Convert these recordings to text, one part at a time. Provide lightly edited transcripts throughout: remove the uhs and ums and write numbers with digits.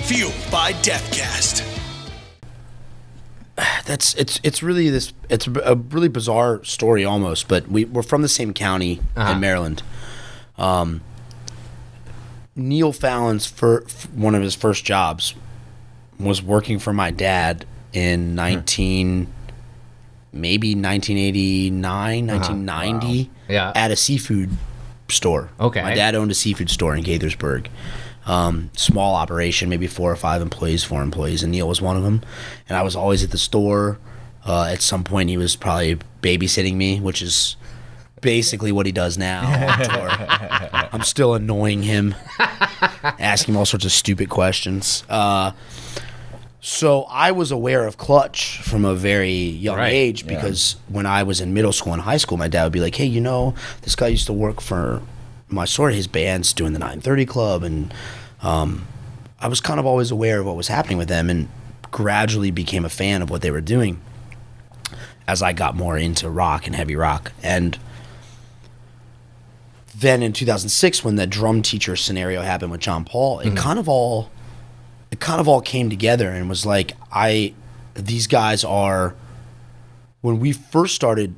Fueled by Deathcast. It's really a really bizarre story almost, but we're from the same county in Maryland. Neil Fallon's one of his first jobs was working for my dad in 1989, 1990 at a seafood store. Okay. My dad owned a seafood store in Gaithersburg. Small operation, maybe 4 employees, and Neil was one of them. And I was always at the store. At some point, he was probably babysitting me, which is basically what he does now on tour. I'm still annoying him, asking him all sorts of stupid questions. So I was aware of Clutch from a very young age because when I was in middle school and high school, my dad would be like, hey, you know, this guy used to work for my store. His band's doing the 930 Club. And I was kind of always aware of what was happening with them and gradually became a fan of what they were doing as I got more into rock and heavy rock. And then in 2006, when the drum teacher scenario happened with Jean-Paul, it kind of all came together and was like, these guys are, when we first started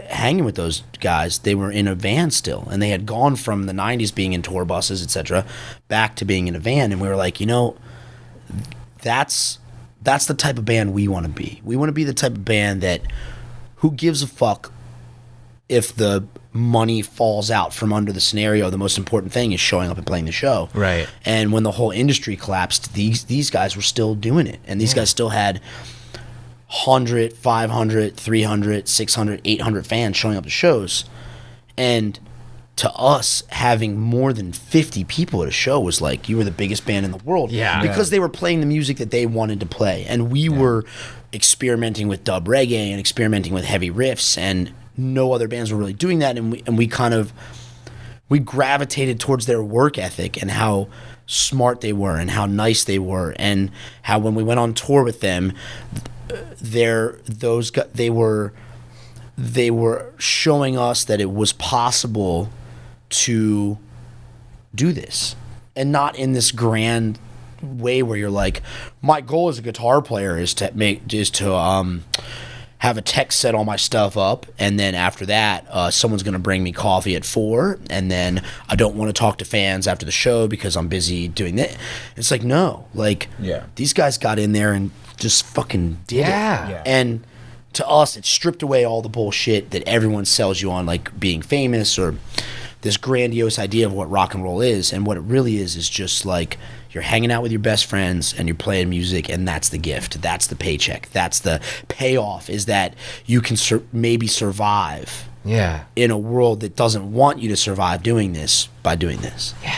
hanging with those guys, they were in a van still, and they had gone from the 90s being in tour buses, etc., back to being in a van, and we were like, you know, that's the type of band we want to be. We want to be the type of band that, who gives a fuck if the money falls out from under the scenario. The most important thing is showing up and playing the show. Right. And when the whole industry collapsed, these guys were still doing it. And these guys still had 100, 500, 300, 600, 800 fans showing up to shows. And to us, having more than 50 people at a show was like, you were the biggest band in the world. Yeah. Because they were playing the music that they wanted to play. And we were experimenting with dub reggae and experimenting with heavy riffs, and no other bands were really doing that. And we gravitated towards their work ethic and how smart they were and how nice they were, and how when we went on tour with them, they were showing us that it was possible to do this, and not in this grand way where you're like, my goal as a guitar player is to have a tech set all my stuff up, and then after that, someone's going to bring me coffee at 4, and then I don't want to talk to fans after the show because I'm busy doing that. It's like, no, like, these guys got in there and just fucking did it. Yeah. And to us, it stripped away all the bullshit that everyone sells you on, like being famous or this grandiose idea of what rock and roll is. And what it really is just like, you're hanging out with your best friends and you're playing music, and that's the gift. That's the paycheck. That's the payoff, is that you can maybe survive in a world that doesn't want you to survive doing this by doing this. Yeah.